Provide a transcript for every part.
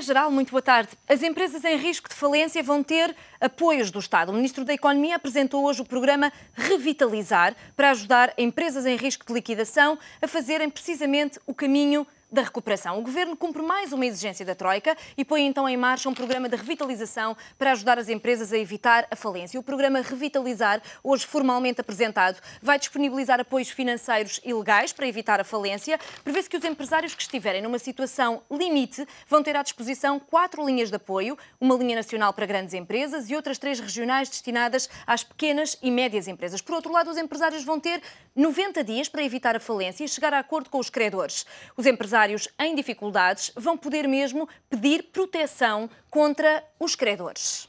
Geral, muito boa tarde. As empresas em risco de falência vão ter apoios do Estado. O Ministro da Economia apresentou hoje o programa Revitalizar para ajudar empresas em risco de liquidação a fazerem precisamente o caminho da recuperação. O Governo cumpre mais uma exigência da Troika e põe então em marcha um programa de revitalização para ajudar as empresas a evitar a falência. O programa Revitalizar, hoje formalmente apresentado, vai disponibilizar apoios financeiros e legais para evitar a falência. Prevê-se que os empresários que estiverem numa situação limite vão ter à disposição 4 linhas de apoio, uma linha nacional para grandes empresas e outras 3 regionais destinadas às pequenas e médias empresas. Por outro lado, os empresários vão ter 90 dias para evitar a falência e chegar a acordo com os credores. Os empresários em dificuldades vão poder mesmo pedir proteção contra os credores.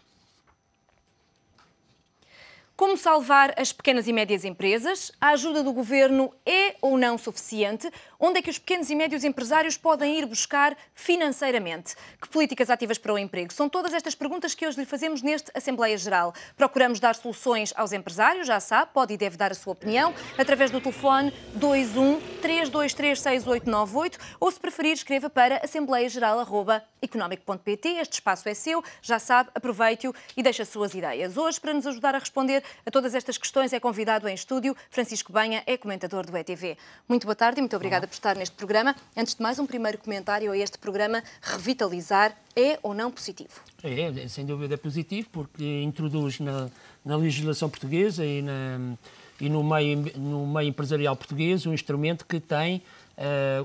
Como salvar as pequenas e médias empresas? A ajuda do Governo é ou não suficiente? Onde é que os pequenos e médios empresários podem ir buscar financeiramente? Que políticas ativas para o emprego? São todas estas perguntas que hoje lhe fazemos neste Assembleia Geral. Procuramos dar soluções aos empresários, já sabe, pode e deve dar a sua opinião, através do telefone 21 323 6898 ou, se preferir, escreva para assembleiageral@economic.pt. Este espaço é seu, já sabe, aproveite-o e deixe as suas ideias. Hoje, para nos ajudar a responder a todas estas questões, é convidado em estúdio Francisco Banha, é comentador do ETV. Muito boa tarde e muito obrigada por estar neste programa. Antes de mais, um primeiro comentário a este programa. Revitalizar é ou não positivo? É, sem dúvida é positivo, porque introduz na legislação portuguesa e no meio empresarial português um instrumento que tem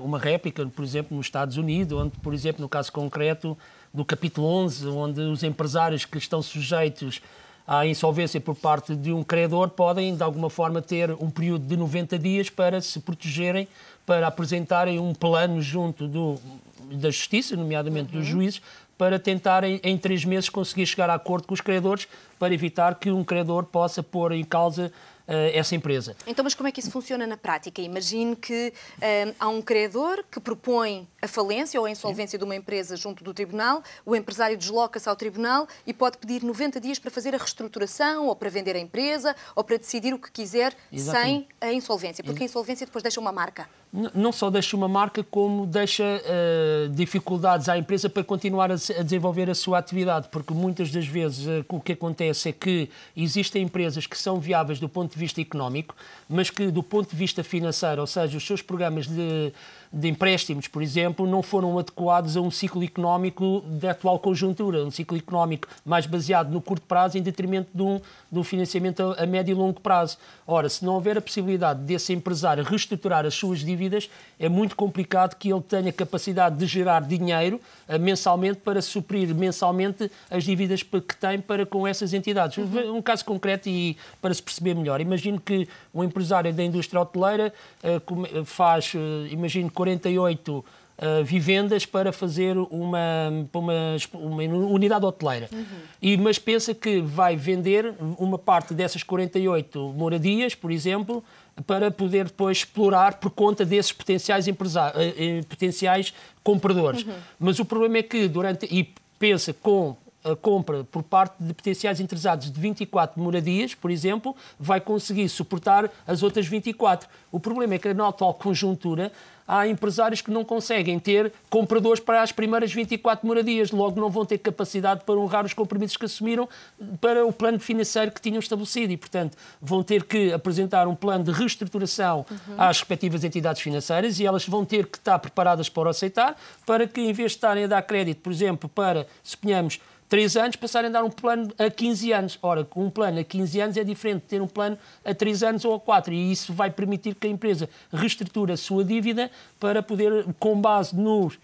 uma réplica, por exemplo, nos Estados Unidos, onde, por exemplo, no caso concreto do capítulo 11, onde os empresários que estão sujeitos à insolvência por parte de um credor podem, de alguma forma, ter um período de 90 dias para se protegerem, para apresentarem um plano junto da Justiça, nomeadamente dos juízes, para tentarem, em 3 meses, conseguir chegar a acordo com os credores para evitar que um credor possa pôr em causa essa empresa. Então, mas como é que isso funciona na prática? Imagine que há um credor que propõe a falência ou a insolvência de uma empresa junto do tribunal, o empresário desloca-se ao tribunal e pode pedir 90 dias para fazer a reestruturação ou para vender a empresa ou para decidir o que quiser. Exatamente. Sem a insolvência, porque a insolvência depois deixa uma marca. Não só deixa uma marca, como deixa dificuldades à empresa para continuar a desenvolver a sua atividade, porque muitas das vezes o que acontece é que existem empresas que são viáveis do ponto de vista económico, mas que do ponto de vista financeiro, ou seja, os seus programas de empréstimos, por exemplo, não foram adequados a um ciclo económico da atual conjuntura, um ciclo económico mais baseado no curto prazo em detrimento de um financiamento a médio e longo prazo. Ora, se não houver a possibilidade desse empresário reestruturar as suas dívidas, é muito complicado que ele tenha capacidade de gerar dinheiro mensalmente para suprir mensalmente as dívidas que tem para com essas entidades. Um caso concreto e para se perceber melhor. Imagino que um empresário da indústria hoteleira faz, imagino, 48 vivendas para fazer uma unidade hoteleira. Mas pensa que vai vender uma parte dessas 48 moradias, por exemplo, para poder depois explorar por conta desses potenciais compradores. Mas o problema é que pensa com a compra por parte de potenciais interessados de 24 moradias, por exemplo, vai conseguir suportar as outras 24. O problema é que na atual conjuntura há empresários que não conseguem ter compradores para as primeiras 24 moradias, logo não vão ter capacidade para honrar os compromissos que assumiram para o plano financeiro que tinham estabelecido e, portanto, vão ter que apresentar um plano de reestruturação às respectivas entidades financeiras e elas vão ter que estar preparadas para o aceitar, para que, em vez de estarem a dar crédito, por exemplo, para, suponhamos, 3 anos, passarem a dar um plano a 15 anos. Ora, um plano a 15 anos é diferente de ter um plano a 3 anos ou a 4. E isso vai permitir que a empresa reestruture a sua dívida para poder, com base nos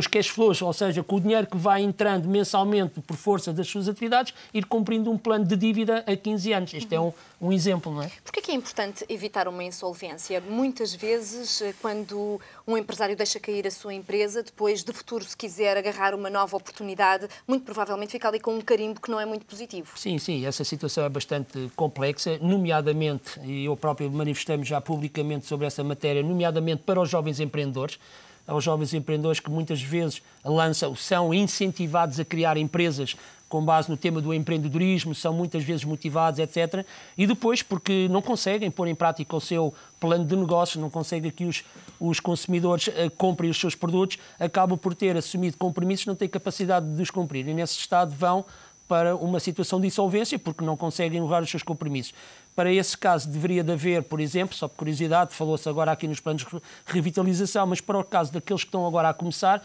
cash flows, ou seja, com o dinheiro que vai entrando mensalmente por força das suas atividades, ir cumprindo um plano de dívida a 15 anos. Este é um exemplo, não é? Por que é importante evitar uma insolvência? Muitas vezes, quando um empresário deixa cair a sua empresa, depois de futuro, se quiser agarrar uma nova oportunidade, muito provavelmente fica ali com um carimbo que não é muito positivo. Sim, essa situação é bastante complexa, nomeadamente, e eu próprio manifestei-me já publicamente sobre essa matéria, nomeadamente para os jovens empreendedores, aos jovens empreendedores que muitas vezes são incentivados a criar empresas com base no tema do empreendedorismo, são muitas vezes motivados, etc. E depois porque não conseguem pôr em prática o seu plano de negócios, não conseguem que os consumidores comprem os seus produtos, acabam por ter assumido compromissos, não têm capacidade de os cumprir. E nesse estado vão para uma situação de insolvência porque não conseguem honrar os seus compromissos. Para esse caso, deveria de haver, por exemplo, só por curiosidade, falou-se agora aqui nos planos de revitalização, mas para o caso daqueles que estão agora a começar,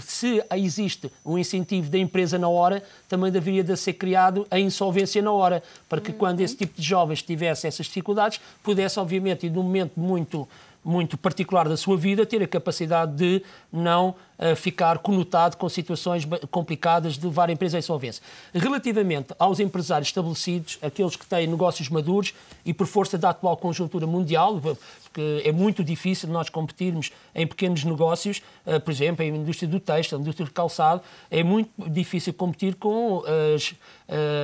se existe um incentivo da empresa na hora, também deveria de ser criado a insolvência na hora, para que quando esse tipo de jovens tivesse essas dificuldades, pudesse, obviamente, e num momento muito particular da sua vida, ter a capacidade de não ficar conotado com situações complicadas de levar a empresa à insolvência. Relativamente aos empresários estabelecidos, aqueles que têm negócios maduros e por força da atual conjuntura mundial, porque é muito difícil nós competirmos em pequenos negócios, por exemplo, em indústria do têxtil, indústria do calçado, é muito difícil competir com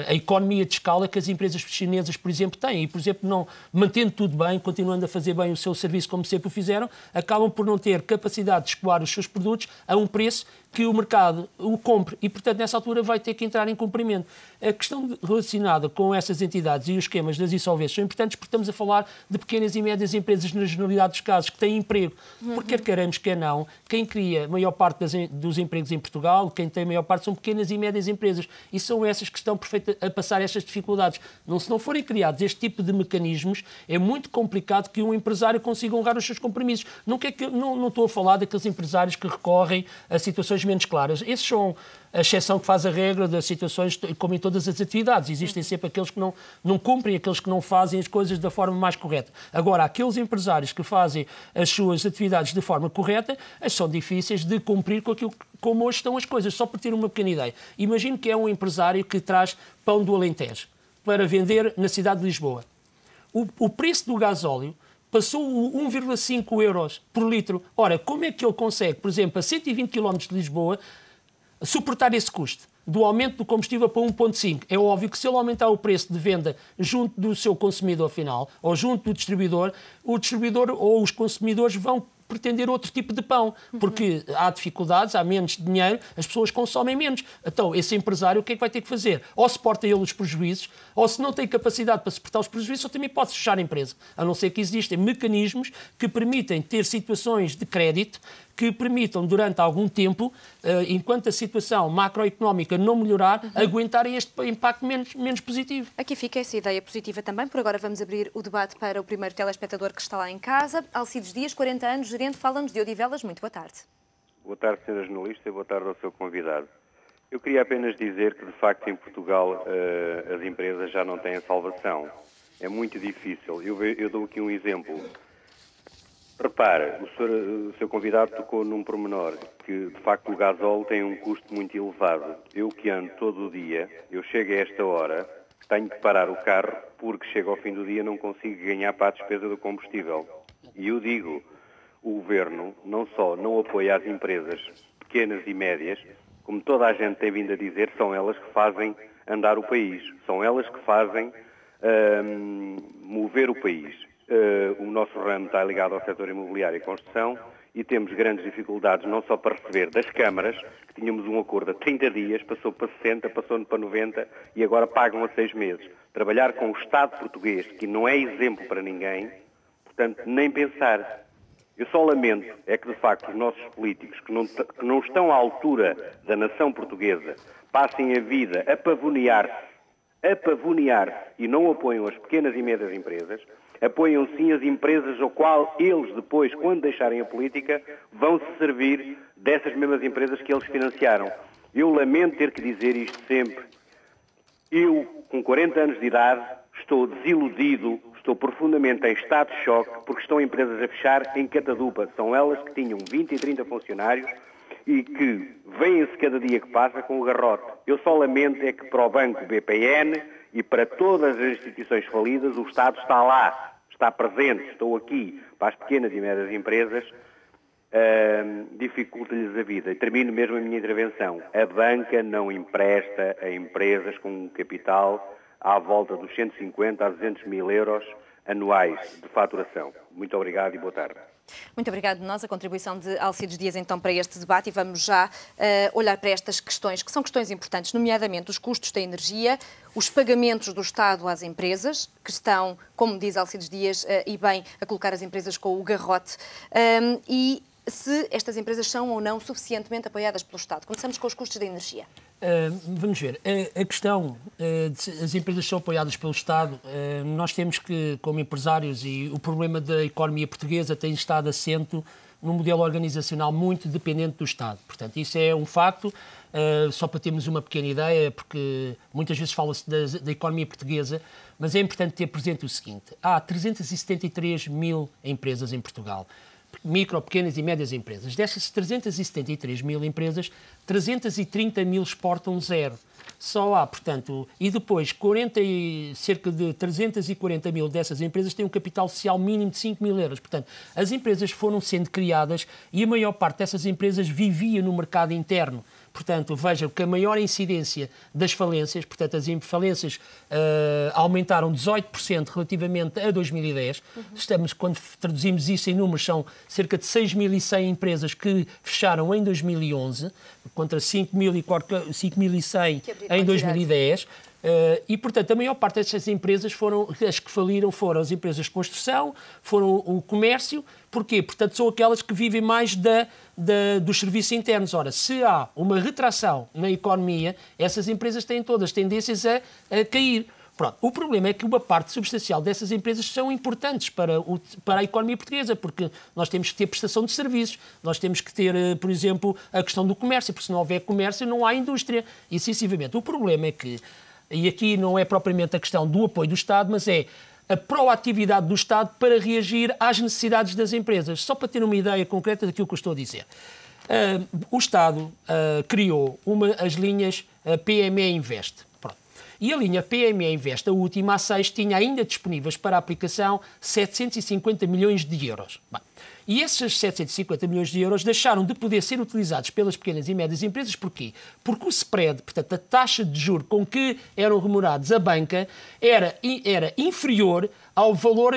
a economia de escala que as empresas chinesas, por exemplo, têm. E, por exemplo, não mantendo tudo bem, continuando a fazer bem o seu serviço como sempre o fizeram, acabam por não ter capacidade de escoar os seus produtos a um preço que o mercado o compre e, portanto, nessa altura vai ter que entrar em cumprimento. A questão relacionada com essas entidades e os esquemas das insolvências são importantes porque estamos a falar de pequenas e médias empresas na generalidade dos casos que têm emprego. Porque quer queiramos, quer não, quem cria a maior parte dos empregos em Portugal, quem tem a maior parte são pequenas e médias empresas e são essas que estão a passar estas dificuldades. Se não forem criados este tipo de mecanismos, é muito complicado que um empresário consiga honrar os seus compromissos. Não estou a falar daqueles empresários que recorrem a situações menos claras. Esses são a exceção que faz a regra das situações, como em todas as atividades. Existem sempre aqueles que não cumprem, aqueles que não fazem as coisas da forma mais correta. Agora, aqueles empresários que fazem as suas atividades de forma correta, são difíceis de cumprir com aquilo como hoje estão as coisas. Só por ter uma pequena ideia. Imagino que é um empresário que traz pão do Alentejo para vender na cidade de Lisboa. O preço do gasóleo passou 1,5 euros por litro. Ora, como é que ele consegue, por exemplo, a 120 km de Lisboa, suportar esse custo do aumento do combustível para 1,5? É óbvio que se ele aumentar o preço de venda junto do seu consumidor final ou junto do distribuidor, o distribuidor ou os consumidores vão pretender outro tipo de pão, porque há dificuldades, há menos dinheiro, as pessoas consomem menos. Então, esse empresário o que é que vai ter que fazer? Ou suporta ele os prejuízos, ou se não tem capacidade para suportar os prejuízos, ou também pode fechar a empresa. A não ser que existem mecanismos que permitem ter situações de crédito que permitam, durante algum tempo, enquanto a situação macroeconómica não melhorar, aguentarem este impacto menos positivo. Aqui fica essa ideia positiva também. Por agora vamos abrir o debate para o primeiro telespectador que está lá em casa. Alcides Dias, 40 anos, gerente, fala-nos de Odivelas. Muito boa tarde. Boa tarde, Sra. Jornalista, e boa tarde ao seu convidado. Eu queria apenas dizer que, de facto, em Portugal as empresas já não têm salvação. É muito difícil. Eu dou aqui um exemplo. Repara, o seu convidado tocou num pormenor, que de facto o gasóleo tem um custo muito elevado. Eu que ando todo o dia, eu chego a esta hora, tenho que parar o carro porque chego ao fim do dia e não consigo ganhar para a despesa do combustível. E eu digo, o Governo não só não apoia as empresas pequenas e médias, como toda a gente tem vindo a dizer, são elas que fazem andar o país, são elas que fazem mover o país. O nosso ramo está ligado ao setor imobiliário e construção e temos grandes dificuldades não só para receber das câmaras, que tínhamos um acordo a 30 dias, passou para 60, passou para 90 e agora pagam a 6 meses. Trabalhar com o Estado português, que não é exemplo para ninguém, portanto, nem pensar. Eu só lamento é que, de facto, os nossos políticos, que não estão à altura da nação portuguesa, passem a vida a pavonear-se e não apoiam as pequenas e médias empresas, apoiam sim as empresas ao qual eles depois, quando deixarem a política, vão se servir dessas mesmas empresas que eles financiaram. Eu lamento ter que dizer isto sempre. Eu, com 40 anos de idade, estou desiludido, estou profundamente em estado de choque, porque estão empresas a fechar em catadupa. São elas que tinham 20 e 30 funcionários e que vêm-se cada dia que passa com o garrote. Eu só lamento é que para o Banco BPN e para todas as instituições falidas o Estado está lá, está presente, estou aqui. Para as pequenas e médias empresas, dificulta-lhes a vida. E termino mesmo a minha intervenção. A banca não empresta a empresas com um capital à volta dos 150 a 200 mil euros anuais de faturação. Muito obrigado e boa tarde. Muito obrigado a nós, a contribuição de Alcides Dias, então, para este debate, e vamos já olhar para estas questões, que são questões importantes, nomeadamente os custos da energia, os pagamentos do Estado às empresas, que estão, como diz Alcides Dias, e bem, a colocar as empresas com o garrote, e se estas empresas são ou não suficientemente apoiadas pelo Estado. Começamos com os custos da energia. Vamos ver. A questão de as empresas são apoiadas pelo Estado, nós temos que, como empresários, e o problema da economia portuguesa tem estado assente num modelo organizacional muito dependente do Estado. Portanto, isso é um facto, só para termos uma pequena ideia, porque muitas vezes fala-se da economia portuguesa, mas é importante ter presente o seguinte: há 373 mil empresas em Portugal. Micro, pequenas e médias empresas. Dessas 373 mil empresas, 330 mil exportam zero. Só há, portanto, e depois cerca de 340 mil dessas empresas têm um capital social mínimo de 5 mil euros. Portanto, as empresas foram sendo criadas e a maior parte dessas empresas vivia no mercado interno. Portanto, vejam que a maior incidência das falências, portanto, as falências aumentaram 18% relativamente a 2010. Quando traduzimos isso em números, são cerca de 6.100 empresas que fecharam em 2011, contra 5.100 em 2010. E, portanto, a maior parte destas empresas as que faliram foram as empresas de construção, foram o comércio. Porquê? Portanto, são aquelas que vivem mais dos serviços internos. Ora, se há uma retração na economia, essas empresas têm todas tendências a cair. Pronto. O problema é que uma parte substancial dessas empresas são importantes para a economia portuguesa, porque nós temos que ter prestação de serviços, nós temos que ter, por exemplo, a questão do comércio, porque se não houver comércio não há indústria, e sucessivamente. O problema é que, e aqui não é propriamente a questão do apoio do Estado, mas é a proatividade do Estado para reagir às necessidades das empresas. Só para ter uma ideia concreta daquilo que eu estou a dizer. O Estado criou as linhas PME Invest. Pronto. E a linha PME Invest, a última, a 6, tinha ainda disponíveis para a aplicação 750 milhões de euros. Bem, e esses 750 milhões de euros deixaram de poder ser utilizados pelas pequenas e médias empresas. Porquê? Porque o spread, portanto, a taxa de juros com que eram remunerados a banca, era inferior ao valor,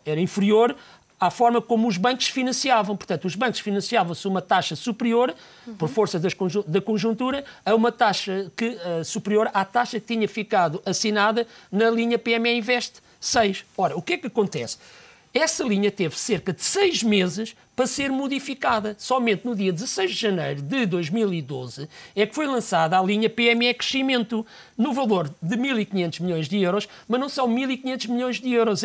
era inferior à forma como os bancos financiavam. Portanto, os bancos financiavam-se uma taxa superior, por força da conjuntura, a uma taxa superior à taxa que tinha ficado assinada na linha PME Invest 6. Ora, o que é que acontece? Essa linha teve cerca de 6 meses para ser modificada. Somente no dia 16 de janeiro de 2012 é que foi lançada a linha PME Crescimento, no valor de 1.500 milhões de euros, mas não são 1.500 milhões de euros,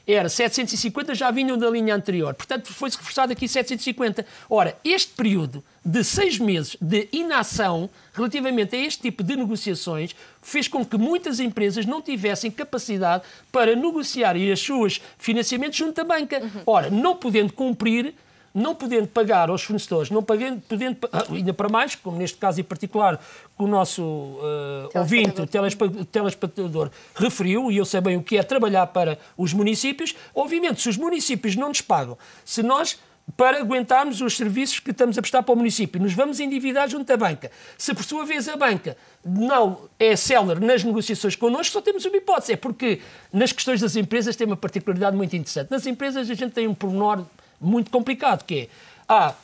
era 750, já vinham da linha anterior. Portanto, foi-se reforçado aqui 750. Ora, este período de 6 meses de inação relativamente a este tipo de negociações fez com que muitas empresas não tivessem capacidade para negociar os seus financiamentos junto à banca. Ora, não podendo cumprir, não podendo pagar aos fornecedores, ainda para mais, como neste caso em particular o nosso ouvinte, o telespectador, referiu, e eu sei bem o que é trabalhar para os municípios. Obviamente, se os municípios não nos pagam, se nós, para aguentarmos os serviços que estamos a prestar para o município, nos vamos endividar junto à banca. Se, por sua vez, a banca não é célere nas negociações connosco, só temos uma hipótese. É porque, nas questões das empresas, tem uma particularidade muito interessante. Nas empresas, a gente tem um pormenor muito complicado, que é,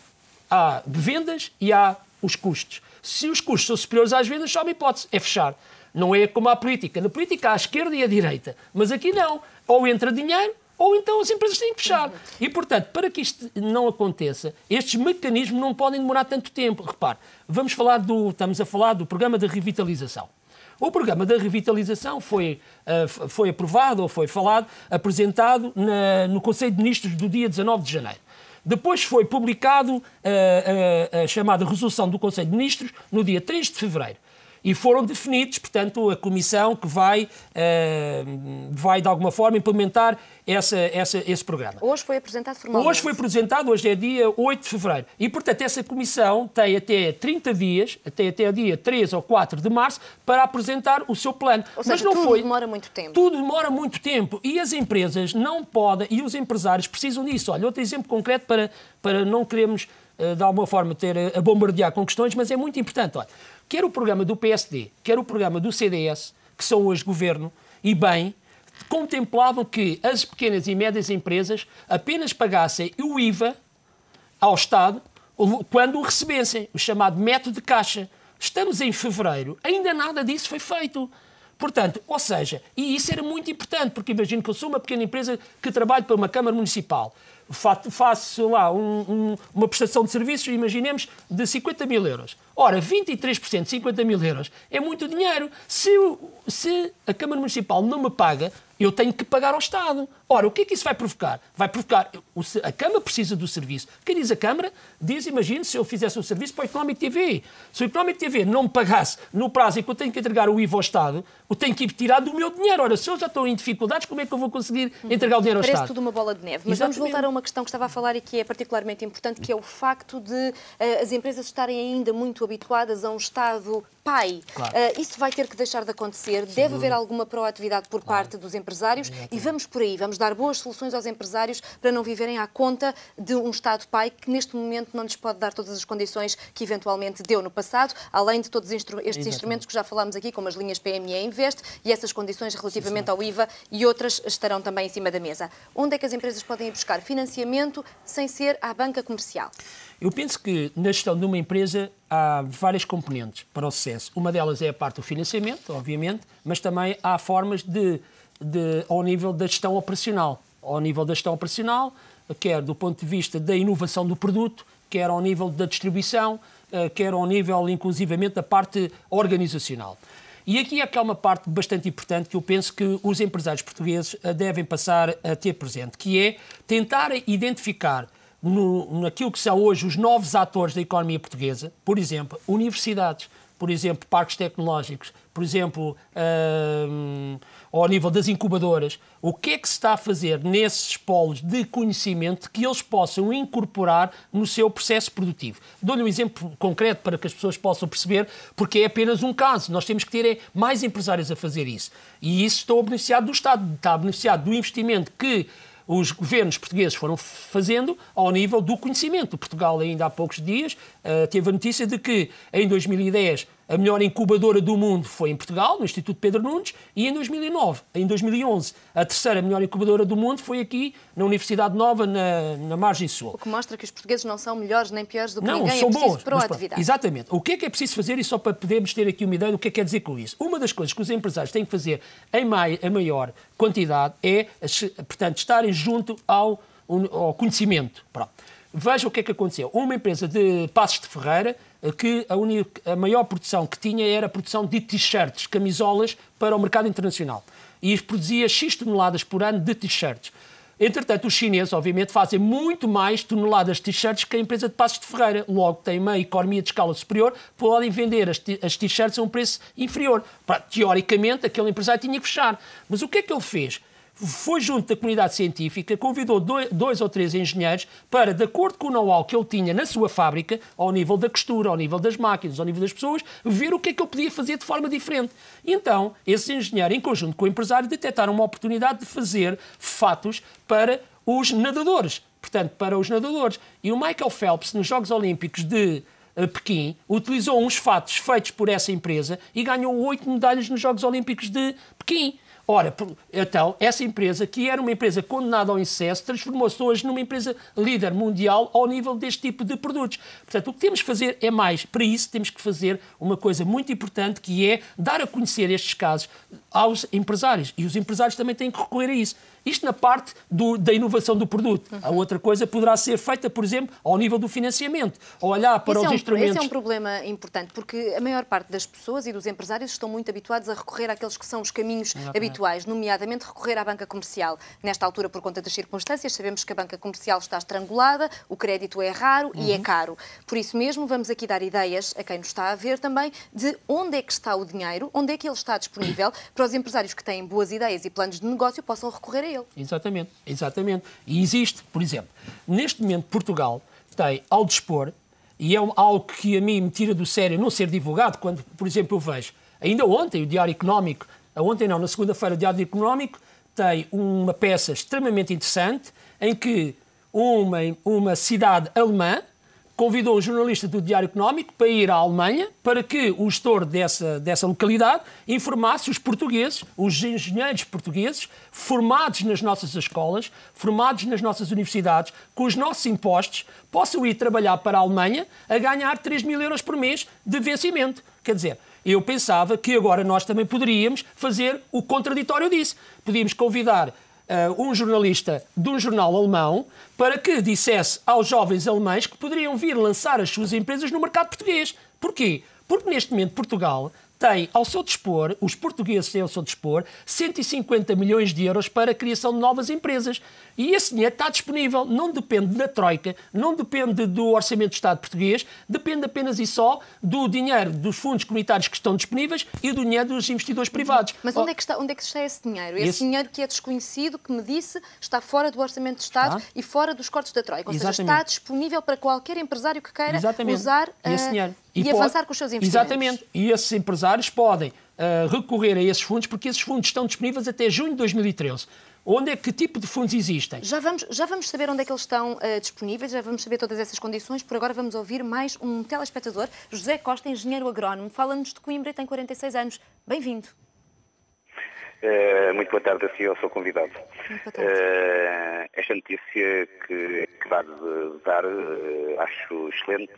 há vendas e há os custos. Se os custos são superiores às vendas, só uma hipótese, é fechar. Não é como a política. Na política há a esquerda e a direita. Mas aqui não. Ou entra dinheiro, ou então as empresas têm que fechar. E, portanto, para que isto não aconteça, estes mecanismos não podem demorar tanto tempo. Repare, estamos a falar do programa de revitalização. O programa da revitalização foi aprovado, ou foi apresentado no Conselho de Ministros do dia 19 de janeiro. Depois foi publicado a chamada resolução do Conselho de Ministros no dia 3 de fevereiro. E foram definidos, portanto, a comissão que vai de alguma forma, implementar esse programa. Hoje foi apresentado formalmente. Hoje foi apresentado, hoje é dia 8 de fevereiro. E, portanto, essa comissão tem até 30 dias, até o dia 3 ou 4 de março, para apresentar o seu plano. Ou seja, tudo demora muito tempo. Tudo demora muito tempo. E as empresas não podem, e os empresários precisam disso. Olha, outro exemplo concreto para não queremos, de alguma forma, ter a bombardear com questões, mas é muito importante. Olha, quer o programa do PSD, quer o programa do CDS, que são hoje governo, e bem, contemplavam que as pequenas e médias empresas apenas pagassem o IVA ao Estado quando o recebessem, o chamado método de caixa. Estamos em fevereiro, ainda nada disso foi feito. Portanto, ou seja, e isso era muito importante, porque imagino que eu sou uma pequena empresa que trabalho para uma Câmara Municipal. Faço lá uma prestação de serviços, imaginemos, de 50 mil euros. Ora, 23% de 50 mil euros é muito dinheiro. Se a Câmara Municipal não me paga, eu tenho que pagar ao Estado. Ora, o que é que isso vai provocar? Vai provocar... A Câmara precisa do serviço. Quem diz a Câmara? Diz, imagine, se eu fizesse um serviço para o Económico TV. Se o Económico TV não me pagasse no prazo em que eu tenho que entregar o IVA ao Estado, eu tenho que ir tirar do meu dinheiro. Ora, se eu já estou em dificuldades, como é que eu vou conseguir entregar o dinheiro ao Estado? Parece tudo uma bola de neve. Mas vamos voltar a uma questão que estava a falar e que é particularmente importante, que é o facto de as empresas estarem ainda muito habituadas a um Estado pai. Claro. Isso vai ter que deixar de acontecer. Deve haver alguma proatividade por parte dos empresários. E vamos por aí. Vamos dar boas soluções aos empresários para não viverem à conta de um Estado pai que neste momento não lhes pode dar todas as condições que eventualmente deu no passado, além de todos estes instrumentos que já falámos aqui, como as linhas PME Invest e essas condições relativamente ao IVA, e outras estarão também em cima da mesa. Onde é que as empresas podem ir buscar financiamento sem ser à banca comercial? Eu penso que na gestão de uma empresa há várias componentes para o sucesso. Uma delas é a parte do financiamento, obviamente, mas também há formas ao nível da gestão operacional. Ao nível da gestão operacional, quer do ponto de vista da inovação do produto, quer ao nível da distribuição, quer ao nível, inclusivamente, da parte organizacional. E aqui é que há uma parte bastante importante que eu penso que os empresários portugueses devem passar a ter presente, que é tentar identificar naquilo que são hoje os novos atores da economia portuguesa, por exemplo, universidades, por exemplo, parques tecnológicos, por exemplo, ao nível das incubadoras, o que é que se está a fazer nesses polos de conhecimento que eles possam incorporar no seu processo produtivo. Dou-lhe um exemplo concreto para que as pessoas possam perceber, porque é apenas um caso. Nós temos que ter mais empresários a fazer isso. E isso está beneficiado do Estado, está beneficiado do investimento que os governos portugueses foram fazendo ao nível do conhecimento. Portugal, ainda há poucos dias, teve a notícia de que, em 2010, a melhor incubadora do mundo foi em Portugal, no Instituto Pedro Nunes, e em 2011, a terceira melhor incubadora do mundo foi aqui, na Universidade Nova, na Margem Sul. O que mostra que os portugueses não são melhores nem piores do que não, ninguém, são é preciso bons, proatividade. Exatamente. O que é preciso fazer, e só para podermos ter aqui uma ideia do que é que quer dizer com isso? Uma das coisas que os empresários têm que fazer em maior quantidade é, portanto, estarem junto ao conhecimento. Pronto. Veja o que é que aconteceu. Uma empresa de Passos de Ferreira, que a maior produção que tinha era a produção de t-shirts, camisolas para o mercado internacional. E produzia X toneladas por ano de t-shirts. Entretanto, os chineses, obviamente, fazem muito mais toneladas de t-shirts que a empresa de Passos de Ferreira. Logo, têm uma economia de escala superior, podem vender as t-shirts a um preço inferior. Teoricamente, aquele empresário tinha que fechar. Mas o que é que ele fez? Foi junto da comunidade científica, convidou 2 ou 3 engenheiros para, de acordo com o know-how que ele tinha na sua fábrica, ao nível da costura, ao nível das máquinas, ao nível das pessoas, ver o que é que ele podia fazer de forma diferente. E então, esses engenheiros, em conjunto com o empresário, detectaram uma oportunidade de fazer fatos para os nadadores. Portanto, para os nadadores. E o Michael Phelps, nos Jogos Olímpicos de Pequim, utilizou uns fatos feitos por essa empresa e ganhou 8 medalhas nos Jogos Olímpicos de Pequim. Ora, então, essa empresa, que era uma empresa condenada ao incesso, transformou-se hoje numa empresa líder mundial ao nível deste tipo de produtos. Portanto, o que temos que fazer é mais. Para isso, temos que fazer uma coisa muito importante, que é dar a conhecer estes casos aos empresários. E os empresários também têm que recorrer a isso. Isto na parte da inovação do produto. A outra coisa poderá ser feita, por exemplo, ao nível do financiamento. Ou olhar para os instrumentos... Esse é um problema importante, porque a maior parte das pessoas e dos empresários estão muito habituados a recorrer àqueles que são os caminhos habituais, nomeadamente recorrer à banca comercial. Nesta altura, por conta das circunstâncias, sabemos que a banca comercial está estrangulada, o crédito é raro e é caro. Por isso mesmo, vamos aqui dar ideias a quem nos está a ver também de onde é que está o dinheiro, onde é que ele está disponível, para os empresários que têm boas ideias e planos de negócio possam recorrer a ele. Exatamente, exatamente. E existe, por exemplo, neste momento Portugal tem ao dispor, e é algo que a mim me tira do sério não ser divulgado, quando, por exemplo, eu vejo, ainda ontem o Diário Económico, na segunda-feira o Diário Económico tem uma peça extremamente interessante em que uma cidade alemã convidou um jornalista do Diário Económico para ir à Alemanha para que o gestor dessa localidade informasse os portugueses, os engenheiros portugueses, formados nas nossas escolas, formados nas nossas universidades, com os nossos impostos, possam ir trabalhar para a Alemanha a ganhar 3.000 euros por mês de vencimento. Quer dizer, eu pensava que agora nós também poderíamos fazer o contraditório disso. Podíamos convidar um jornalista de um jornal alemão para que dissesse aos jovens alemães que poderiam vir lançar as suas empresas no mercado português. Porquê? Porque neste momento Portugal tem ao seu dispor, os portugueses têm ao seu dispor, 150 milhões de euros para a criação de novas empresas. E esse dinheiro está disponível, não depende da Troika, não depende do Orçamento do Estado português, depende apenas e só do dinheiro dos fundos comunitários que estão disponíveis e do dinheiro dos investidores privados. Mas onde é que está esse dinheiro? Esse dinheiro que é desconhecido, que me disse, está fora do Orçamento do Estado e fora dos cortes da Troika. Ou seja, está disponível para qualquer empresário que queira usar esse dinheiro. E avançar com os seus investimentos. Exatamente. E esses empresários podem recorrer a esses fundos, porque esses fundos estão disponíveis até junho de 2013. Que tipo de fundos existem? Já vamos saber onde é que eles estão disponíveis, já vamos saber todas essas condições. Por agora vamos ouvir mais um telespectador, José Costa, engenheiro agrónomo, fala-nos de Coimbra e tem 46 anos. Bem-vindo. Muito boa tarde a si, eu sou convidado. Muito boa tarde. Esta notícia que vai dar, acho excelente,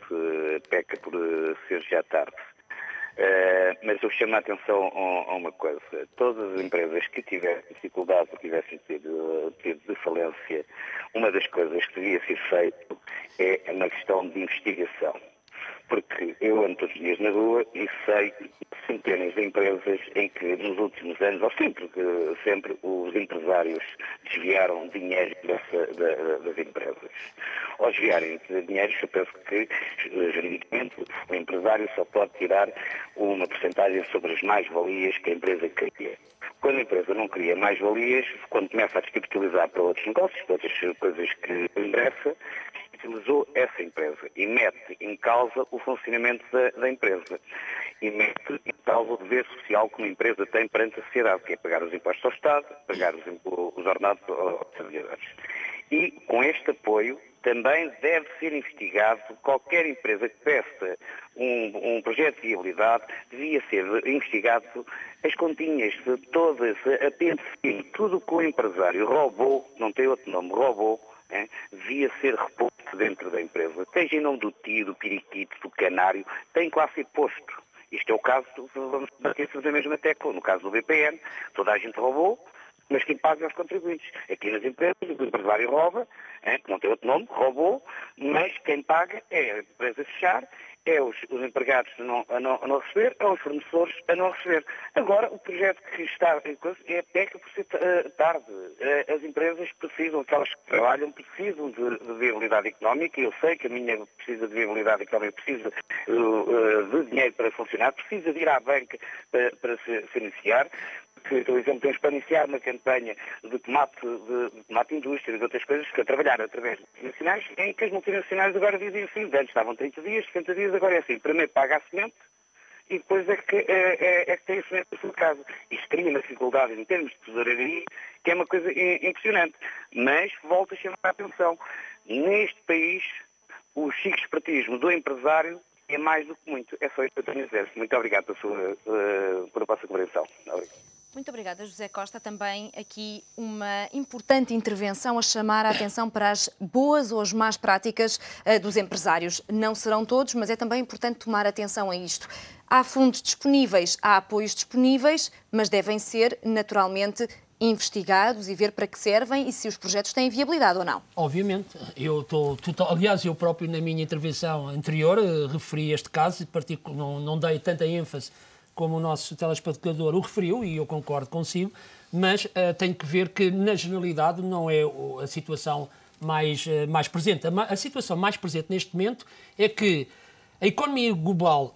peca por ser já tarde. Mas eu chamo a atenção a uma coisa. Todas as empresas que tiverem dificuldade ou tivessem tido de falência, uma das coisas que devia ser feito é uma questão de investigação. Porque eu ando todos os dias na rua e sei centenas de empresas em que nos últimos anos, ou sempre os empresários desviaram dinheiro das empresas. Ao desviarem dinheiro, eu penso que, juridicamente, o empresário só pode tirar uma porcentagem sobre as mais-valias que a empresa cria. Quando a empresa não cria mais-valias, quando começa a descapitalizar para outros negócios, para outras coisas que interessa, utilizou essa empresa e mete em causa o funcionamento da empresa e mete em causa o dever social que uma empresa tem perante a sociedade, que é pagar os impostos ao Estado, pagar os ordenados aos trabalhadores. E com este apoio também deve ser investigado qualquer empresa que peça um projeto de viabilidade, devia ser investigado as continhas de todas, a PNC, tudo que o empresário roubou, não tem outro nome, roubou, devia ser reposto dentro da empresa. Seja em nome do tio, do periquito, do canário, tem que lá ser posto. Isto é o caso, vamos bater a mesma tecla. No caso do BPN, toda a gente roubou, mas quem paga é os contribuintes. Aqui nas empresas, o empresário rouba, que não tem outro nome, roubou, mas quem paga é a empresa fechar, é os empregados a não receber, é os fornecedores a não receber. Agora, o projeto que está em coisa é peca por ser tarde. As empresas precisam, aquelas que trabalham, precisam de viabilidade económica. Eu sei que a minha precisa de viabilidade económica, precisa de dinheiro para funcionar, precisa de ir à banca para se iniciar. Por exemplo, temos para iniciar uma campanha de tomate indústria e de outras coisas, que a trabalhar através de multinacionais, em que as multinacionais agora dizem assim, antes estavam 30 dias, 60 dias, agora é assim, primeiro paga a semente e depois é que tem a semente na sua casa. Isto cria uma dificuldade em termos de tesouraria, que é uma coisa impressionante. Mas, volto a chamar a atenção, neste país, o chique espertismo do empresário é mais do que muito. É só isto que eu tenho a dizer. Muito obrigado pela vossa compreensão. Obrigado. Muito obrigada, José Costa. Também aqui uma importante intervenção a chamar a atenção para as boas ou as más práticas dos empresários. Não serão todos, mas é também importante tomar atenção a isto. Há fundos disponíveis, há apoios disponíveis, mas devem ser naturalmente investigados e ver para que servem e se os projetos têm viabilidade ou não. Obviamente. Aliás, eu próprio na minha intervenção anterior referi este caso, não dei tanta ênfase como o nosso telespectador o referiu, e eu concordo consigo, mas tenho que ver que, na generalidade, não é a situação mais presente. A situação mais presente neste momento é que a economia global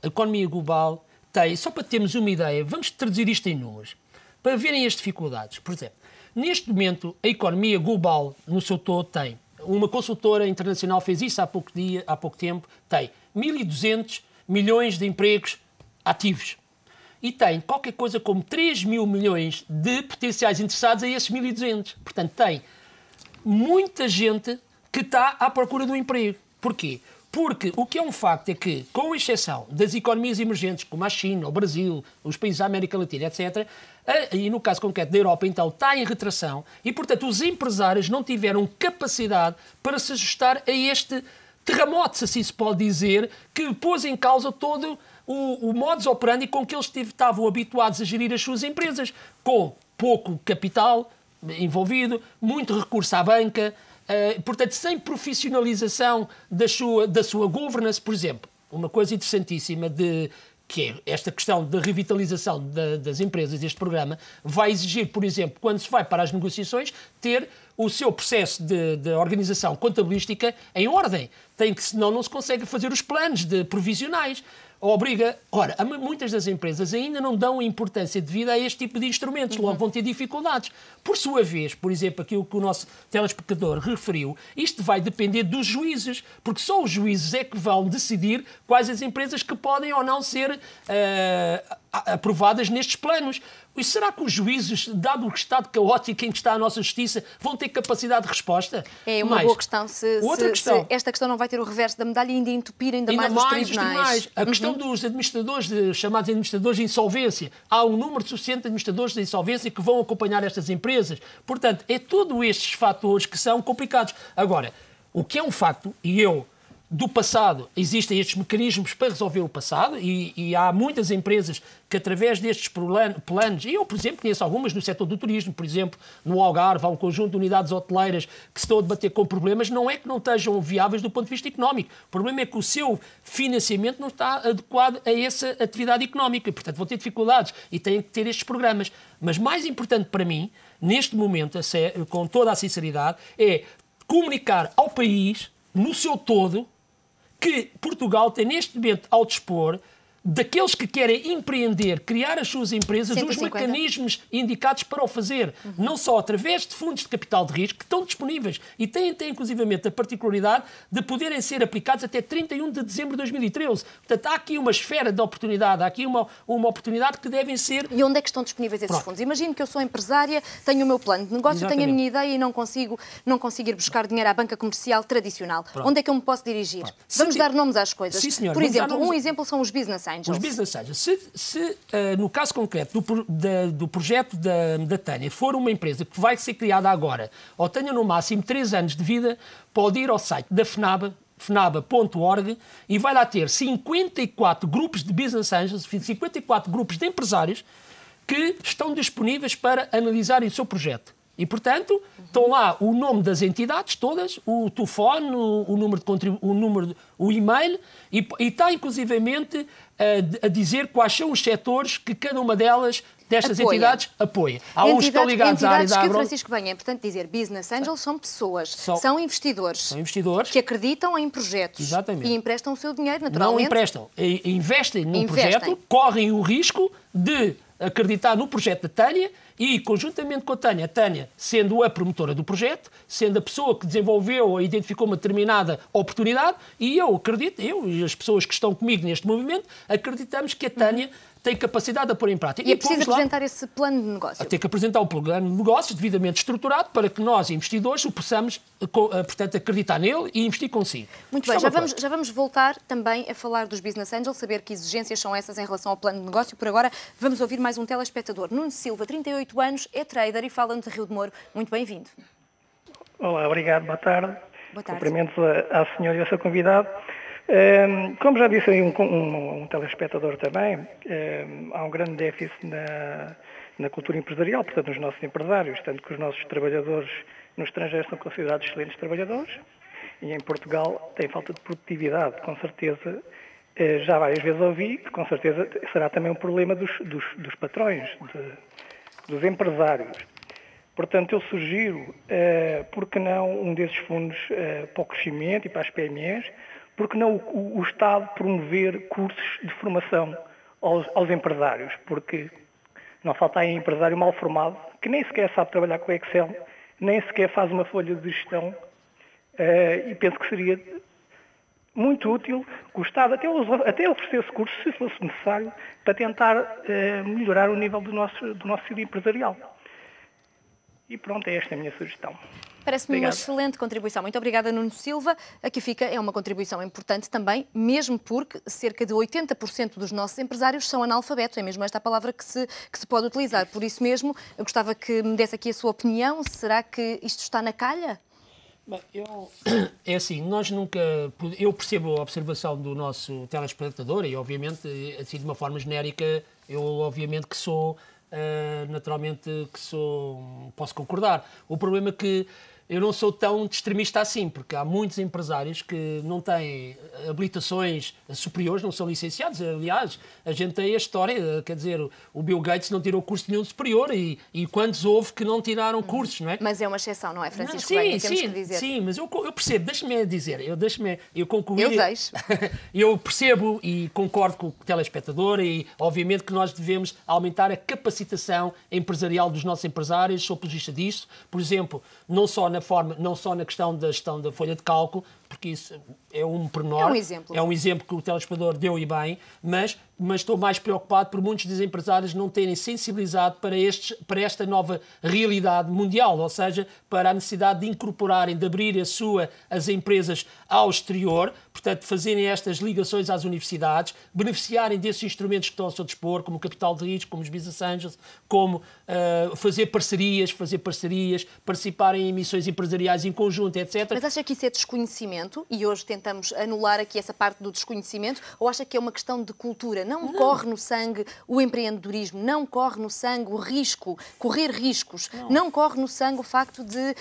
tem, só para termos uma ideia, vamos traduzir isto em números, para verem as dificuldades. Por exemplo, neste momento, a economia global, no seu todo, tem, uma consultora internacional fez isso há pouco tempo, tem 1.200 milhões de empregos ativos. E tem qualquer coisa como 3 mil milhões de potenciais interessados a esses 1.200. Portanto, tem muita gente que está à procura do emprego. Porquê? Porque o que é um facto é que, com exceção das economias emergentes, como a China, o Brasil, os países da América Latina, etc., e no caso concreto da Europa, então, está em retração e, portanto, os empresários não tiveram capacidade para se ajustar a este terremoto, se assim se pode dizer, que pôs em causa todo o modus operandi com que eles estavam habituados a gerir as suas empresas, com pouco capital envolvido, muito recurso à banca, portanto, sem profissionalização da sua governance, por exemplo. Uma coisa interessantíssima que é esta questão da revitalização das empresas, deste programa, vai exigir, por exemplo, quando se vai para as negociações, ter o seu processo de organização contabilística em ordem. Senão não se consegue fazer os planos provisionais. Ora, muitas das empresas ainda não dão importância devida a este tipo de instrumentos, logo vão ter dificuldades. Por sua vez, por exemplo, aquilo que o nosso telespectador referiu, isto vai depender dos juízes, porque só os juízes é que vão decidir quais as empresas que podem ou não ser aprovadas nestes planos. E será que os juízes, dado o estado caótico em que está a nossa justiça, vão ter capacidade de resposta? É uma boa questão. Se esta questão não vai ter o reverso da medalha e ainda entupir ainda mais os tribunais. A questão dos administradores, chamados administradores de insolvência. Há um número suficiente de administradores de insolvência que vão acompanhar estas empresas. Portanto, é todos estes fatores que são complicados. Agora, o que é um facto, do passado, existem estes mecanismos para resolver o passado e há muitas empresas que, através destes planos, e eu, por exemplo, conheço algumas no setor do turismo, por exemplo, no Algarve, há um conjunto de unidades hoteleiras que se estão a debater com problemas, não é que não estejam viáveis do ponto de vista económico. O problema é que o seu financiamento não está adequado a essa atividade económica e, portanto, vão ter dificuldades e têm que ter estes programas. Mas mais importante para mim, neste momento, com toda a sinceridade, é comunicar ao país, no seu todo, que Portugal tem neste momento ao dispor daqueles que querem empreender, criar as suas empresas, 150. Os mecanismos indicados para o fazer, não só através de fundos de capital de risco que estão disponíveis e têm inclusivamente a particularidade de poderem ser aplicados até 31 de dezembro de 2013. Portanto, há aqui uma esfera de oportunidade, há aqui uma oportunidade que devem ser... E onde é que estão disponíveis esses fundos? Imagino que eu sou empresária, tenho o meu plano de negócio, tenho a minha ideia e não consigo ir buscar dinheiro à banca comercial tradicional. Onde é que eu me posso dirigir? Vamos dar nomes às coisas. Sim, senhor. Por exemplo, um exemplo são os business angels. Os business angels. Se no caso concreto do projeto da Tânia for uma empresa que vai ser criada agora ou tenha no máximo 3 anos de vida, pode ir ao site da FNAB, fnab.org, e vai lá ter 54 grupos de business angels, 54 grupos de empresários que estão disponíveis para analisarem o seu projeto. E, portanto, estão lá o nome das entidades todas, o telefone, o e-mail, e está, inclusivamente, a dizer quais são os setores que cada uma destas entidades apoia. Há uns que estão ligados à área da agro... Francisco, bem, é importante dizer, business angels são pessoas, são investidores. São investidores que acreditam em projetos. Exatamente. E emprestam o seu dinheiro, naturalmente. Não emprestam, investem num projeto, correm o risco de acreditar no projeto da Tânia e, conjuntamente com a Tânia sendo a promotora do projeto, sendo a pessoa que desenvolveu ou identificou uma determinada oportunidade, e eu e as pessoas que estão comigo neste movimento, acreditamos que a Tânia tem capacidade de pôr em prática. E é preciso apresentar esse plano de negócio. Tem que apresentar um plano de negócios devidamente estruturado para que nós, investidores, o possamos, portanto, acreditar nele e investir consigo. Muito bem, já vamos voltar também a falar dos business angels, saber que exigências são essas em relação ao plano de negócio. Por agora, vamos ouvir mais um telespectador. Nuno Silva, 38 anos, é trader e fala-nos de Rio de Moro. Muito bem-vindo. Olá, obrigado, boa tarde. Boa tarde. Cumprimentos à senhora e ao seu convidado. Como já disse aí um telespectador também, há um grande déficit na cultura empresarial, portanto, nos nossos empresários, tanto que os nossos trabalhadores no estrangeiro são considerados excelentes trabalhadores e em Portugal tem falta de produtividade, com certeza. Já várias vezes ouvi que, com certeza, será também um problema dos patrões, dos empresários. Portanto, eu sugiro, por que não um desses fundos para o crescimento e para as PMEs, porque não o Estado promover cursos de formação aos empresários, porque não falta aí empresário mal formado, que nem sequer sabe trabalhar com o Excel, nem sequer faz uma folha de gestão, e penso que seria muito útil que o Estado até oferecesse cursos, se fosse necessário, para tentar melhorar o nível do nosso tecido empresarial. E pronto, é esta a minha sugestão. Parece-me uma excelente contribuição. Muito obrigada, Nuno Silva. Aqui fica, é uma contribuição importante também, mesmo porque cerca de 80% dos nossos empresários são analfabetos. É mesmo esta a palavra que se pode utilizar. Por isso mesmo, eu gostava que me desse aqui a sua opinião. Será que isto está na calha? Bem, é assim, nós nunca... Eu percebo a observação do nosso telespectador e, obviamente, assim, de uma forma genérica, eu, obviamente, que sou... naturalmente que posso concordar. O problema é que eu não sou tão extremista assim, porque há muitos empresários que não têm habilitações superiores, não são licenciados. Aliás, a gente tem a história, quer dizer, o Bill Gates não tirou curso nenhum superior e quantos houve que não tiraram cursos, não é? Mas é uma exceção, não é, Francisco? Sim, Bem, temos que dizer. Sim, mas eu percebo, deixe-me dizer, eu concluir. Eu deixo. Eu percebo e concordo com o telespectador e, obviamente, que nós devemos aumentar a capacitação empresarial dos nossos empresários, sou apologista disso. Por exemplo, não só na questão da gestão da folha de cálculo, porque isso é um pormenor. É um exemplo. É um exemplo que o telespectador deu e bem, mas estou mais preocupado por muitos dos empresários não terem sensibilizado para esta nova realidade mundial, ou seja, para a necessidade de incorporarem, de abrir as empresas ao exterior, portanto, fazerem estas ligações às universidades, beneficiarem desses instrumentos que estão ao seu dispor, como o capital de risco, como os business angels, como fazer parcerias, participarem em emissões empresariais em conjunto, etc. Mas acha que isso é desconhecimento e hoje tentamos anular aqui essa parte do desconhecimento, ou acha que é uma questão de cultura? Não corre no sangue o empreendedorismo, não corre no sangue o risco, correr riscos, não corre no sangue o facto de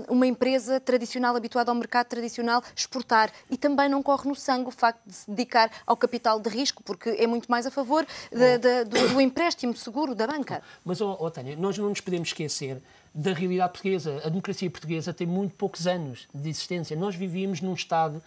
uma empresa tradicional, habituada ao mercado tradicional, exportar, e também não corre no sangue o facto de se dedicar ao capital de risco, porque é muito mais a favor do empréstimo seguro da banca. Mas, Tânia, nós não nos podemos esquecer da realidade portuguesa. A democracia portuguesa tem muito poucos anos de existência. Nós vivíamos num Estado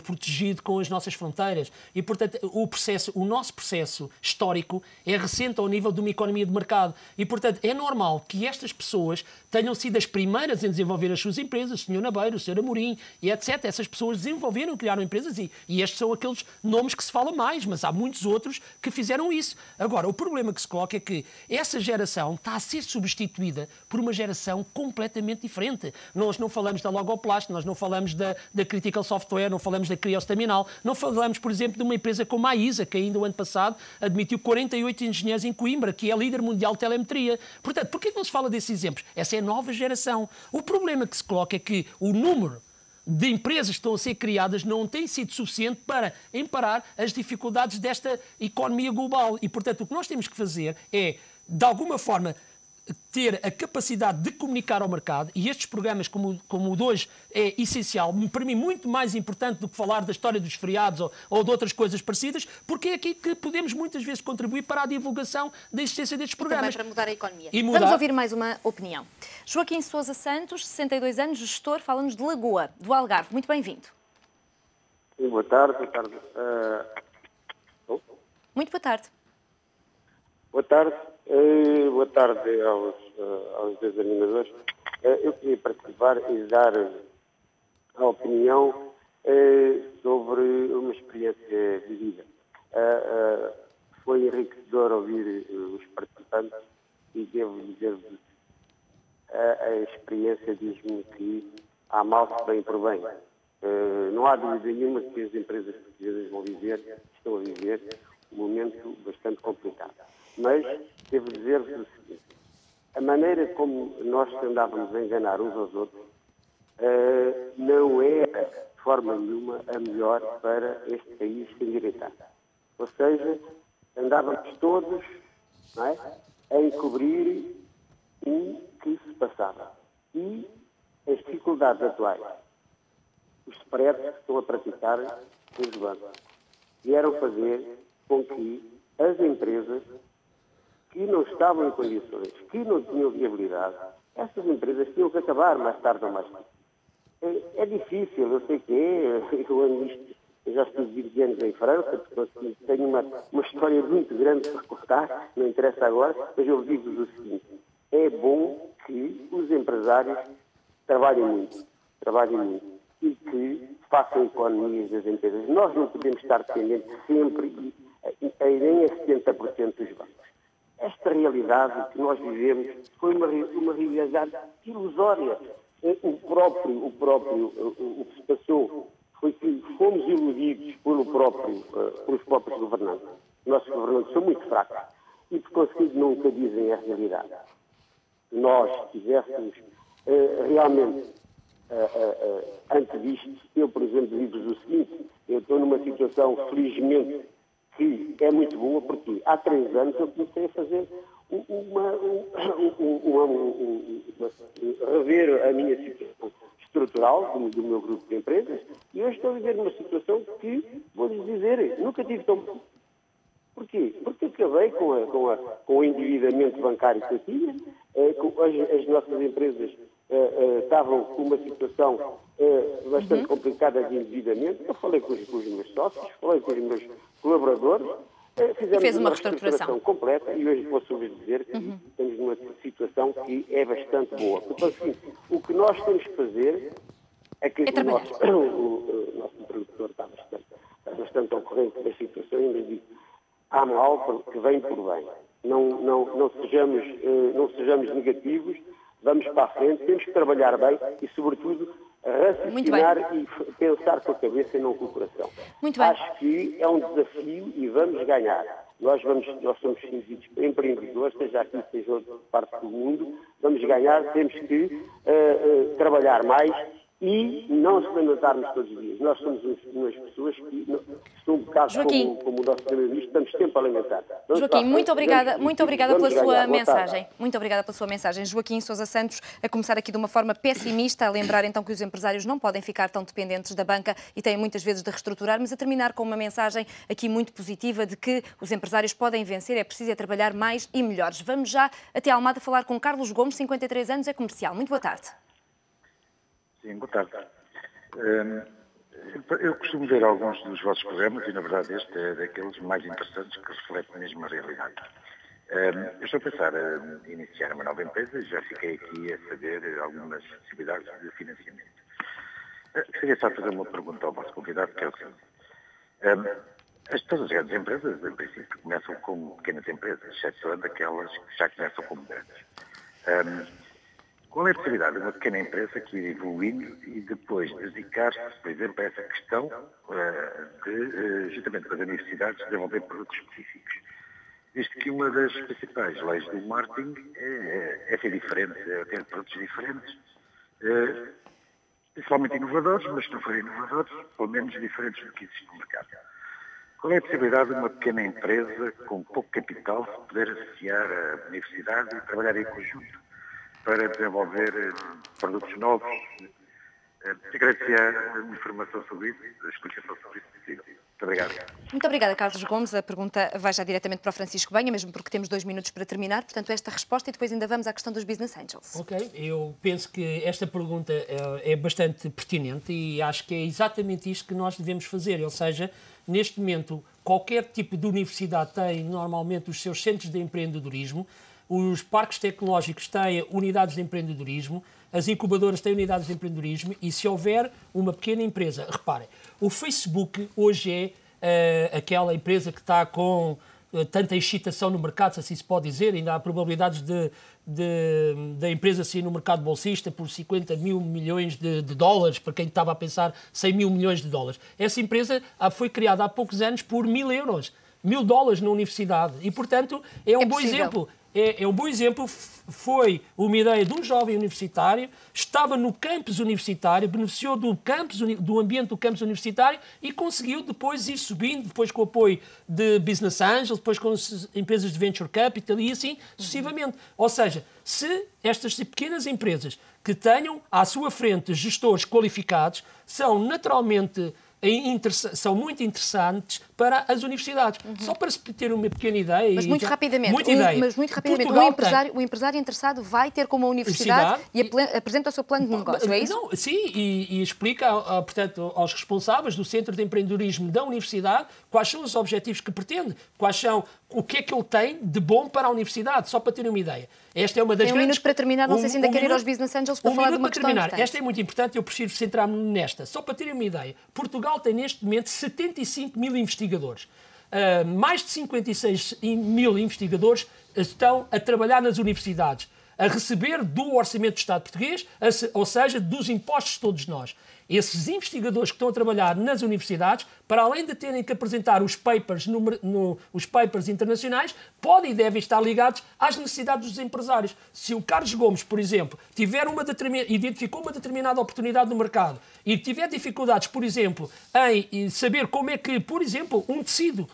protegido com as nossas fronteiras e, portanto, o nosso processo histórico é recente ao nível de uma economia de mercado e, portanto, é normal que estas pessoas tenham sido as primeiras em desenvolver as suas empresas, o Sr. Nabeiro, o Sr. Amorim e etc. Essas pessoas desenvolveram e criaram empresas e estes são aqueles nomes que se fala mais, mas há muitos outros que fizeram isso. Agora, o problema que se coloca é que essa geração está a ser substituída por uma geração completamente diferente. Nós não falamos da Logoplast, nós não falamos da Critical Software, não falamos da Criostaminal, não falamos, por exemplo, de uma empresa como a ISA, que ainda o ano passado admitiu 48 engenheiros em Coimbra, que é líder mundial de telemetria. Portanto, por que não se fala desses exemplos? Essa é a nova geração. O problema que se coloca é que o número de empresas que estão a ser criadas não tem sido suficiente para emparar as dificuldades desta economia global. E, portanto, o que nós temos que fazer é, de alguma forma, ter a capacidade de comunicar ao mercado, e estes programas como o de hoje é essencial, para mim muito mais importante do que falar da história dos feriados ou de outras coisas parecidas, porque é aqui que podemos muitas vezes contribuir para a divulgação da existência destes programas. E também para mudar a economia. E mudar... Vamos ouvir mais uma opinião. Joaquim Sousa Santos, 62 anos, gestor, fala-nos de Lagoa, do Algarve. Muito bem-vindo. Sim, boa tarde. Muito boa tarde. Boa tarde. Boa tarde aos dois animadores. Eu queria participar e dar a opinião sobre uma experiência vivida. Foi enriquecedor ouvir os participantes e devo dizer-vos a experiência diz-me que há mal que vem por bem. Não há dúvida nenhuma que as empresas portuguesas estão a viver um momento bastante complicado. Mas devo dizer-vos o seguinte: a maneira como nós andávamos a enganar uns aos outros não é, de forma nenhuma, a melhor para este país se endireitar. Ou seja, andávamos todos, não é, a encobrir o que se passava. E as dificuldades atuais, os spreads que estão a praticar nos bancos, vieram fazer com que as empresas que não estavam em condições, que não tinham viabilidade, essas empresas tinham que acabar mais tarde ou mais tarde. É difícil, eu sei que eu já estive 20 anos em França, portanto tenho uma história muito grande para contar, não interessa agora, mas eu digo-vos o seguinte: é bom que os empresários trabalhem muito e que façam economias das empresas. Nós não podemos estar dependentes sempre nem a 70% dos bancos. Esta realidade que nós vivemos foi uma realidade ilusória. O que se passou foi que fomos iludidos pelos próprios governantes. Os nossos governantes são muito fracos e, por conseguinte, nunca dizem a realidade. Se nós tivéssemos realmente antevisto, eu, por exemplo, digo-vos o seguinte: eu estou numa situação, felizmente, que é muito boa, porque há 3 anos eu comecei a fazer rever a minha situação estrutural do meu grupo de empresas, e hoje estou a viver numa situação que, vou-lhes dizer, nunca tive tão... Porquê? Porque acabei com o endividamento bancário que eu tinha, as nossas empresas estavam com uma situação bastante complicada de endividamento. Eu falei com os meus sócios, falei com os meus colaboradores, fizemos uma reestruturação completa e hoje posso-vos dizer que estamos numa situação que é bastante boa. Portanto, assim, o que nós temos que fazer é que o nosso interlocutor está bastante ao corrente da situação e ainda diz: há mal que vem por bem. Não sejamos negativos, vamos para a frente, temos que trabalhar bem e, sobretudo, raciocinar e pensar com a cabeça e não com o coração. Acho que é um desafio e vamos ganhar. Nós somos indivíduos empreendedores, seja aqui, seja outra parte do mundo, vamos ganhar, temos que trabalhar mais e não se alimentarmos todos os dias. Nós somos umas pessoas que, são um bocado como o nosso primeiro-ministro, estamos sempre a alimentar. Joaquim, muito obrigada pela sua mensagem. Muito obrigada pela sua mensagem. Joaquim Sousa Santos, a começar aqui de uma forma pessimista, a lembrar então que os empresários não podem ficar tão dependentes da banca e têm muitas vezes de reestruturar, mas a terminar com uma mensagem aqui muito positiva de que os empresários podem vencer, é preciso trabalhar mais e melhores. Vamos já até Almada falar com Carlos Gomes, 53 anos, é comercial. Muito boa tarde. Sim, boa tarde. Eu costumo ver alguns dos vossos programas e, na verdade, este é daqueles mais interessantes que refletem mesmo a realidade. Eu estou a pensar em iniciar uma nova empresa e já fiquei aqui a saber algumas possibilidades de financiamento. Gostaria só de fazer uma pergunta ao vosso convidado, que é o seguinte. Todas as grandes empresas, em princípio, começam como pequenas empresas, excetuando aquelas que já começam como grandes. Qual é a possibilidade de uma pequena empresa que ir evoluindo e depois dedicar-se, por exemplo, a essa questão de, justamente com as universidades, desenvolver produtos específicos? Visto que uma das principais leis do marketing é ser diferente, é ter produtos diferentes, principalmente inovadores, mas se não forem inovadores, pelo menos diferentes do que existe no mercado. Qual é a possibilidade de uma pequena empresa com pouco capital poder associar a universidade e trabalhar em conjunto para desenvolver produtos novos? Agradecer a informação sobre isso, a explicação sobre isso. Muito obrigado. Muito obrigada, Carlos Gomes. A pergunta vai já diretamente para o Francisco Banha, mesmo porque temos 2 minutos para terminar. Portanto, esta resposta e depois ainda vamos à questão dos Business Angels. Ok, eu penso que esta pergunta é bastante pertinente e acho que é exatamente isto que nós devemos fazer. Ou seja, neste momento, qualquer tipo de universidade tem normalmente os seus centros de empreendedorismo. Os parques tecnológicos têm unidades de empreendedorismo, as incubadoras têm unidades de empreendedorismo e se houver uma pequena empresa, reparem, o Facebook hoje é aquela empresa que está com tanta excitação no mercado, se assim se pode dizer, ainda há probabilidades da empresa sair no mercado bolsista por 50 mil milhões de dólares, para quem estava a pensar 100 mil milhões de dólares. Essa empresa foi criada há poucos anos por 1.000 euros, $1.000 na universidade e, portanto, é um bom exemplo. É um bom exemplo, foi uma ideia de um jovem universitário, estava no campus universitário, beneficiou do ambiente do campus universitário e conseguiu depois ir subindo, depois com o apoio de Business Angels, depois com as empresas de Venture Capital e assim sucessivamente. Ou seja, se estas pequenas empresas que tenham à sua frente gestores qualificados, são naturalmente são muito interessantes para as universidades. Só para se ter uma pequena ideia... Mas muito rapidamente, o empresário interessado vai ter como a universidade e apresenta o seu plano de negócio, é isso? Não, sim, e explica, portanto, aos responsáveis do Centro de Empreendedorismo da universidade quais são os objetivos que pretende, o que é que ele tem de bom para a universidade, só para ter uma ideia. Esta é uma das grandes... minuto para terminar, não sei se ainda quer ir aos Business Angels para falar de uma questão importante. Esta é muito importante, eu prefiro centrar-me nesta. Só para terem uma ideia, Portugal tem neste momento 75 mil investigadores. Mais de 56 mil investigadores estão a trabalhar nas universidades. a receber do Orçamento do Estado português, ou seja, dos impostos de todos nós. Esses investigadores que estão a trabalhar nas universidades, para além de terem que apresentar os papers, os papers internacionais, podem e devem estar ligados às necessidades dos empresários. Se o Carlos Gomes, por exemplo, identificou uma determinada oportunidade no mercado e tiver dificuldades, por exemplo, em saber como é que, por exemplo, um tecido,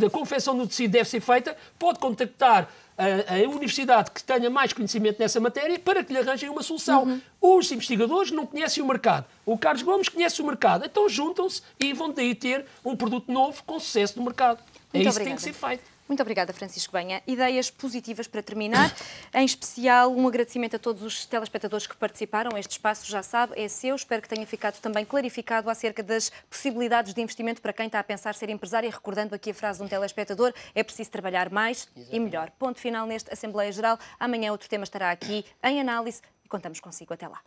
a confecção do tecido deve ser feita, pode contactar a universidade que tenha mais conhecimento nessa matéria para que lhe arranjem uma solução. Os investigadores não conhecem o mercado. O Carlos Gomes conhece o mercado. Então juntam-se e vão daí ter um produto novo com sucesso no mercado. É isso que tem que ser feito. Muito obrigada, Francisco Benha. Ideias positivas para terminar. Em especial, um agradecimento a todos os telespectadores que participaram. Este espaço, já sabe, é seu. Espero que tenha ficado também clarificado acerca das possibilidades de investimento para quem está a pensar ser empresário. E recordando aqui a frase de um telespectador, é preciso trabalhar mais e melhor. Ponto final neste Assembleia Geral. Amanhã outro tema estará aqui em análise e contamos consigo. Até lá.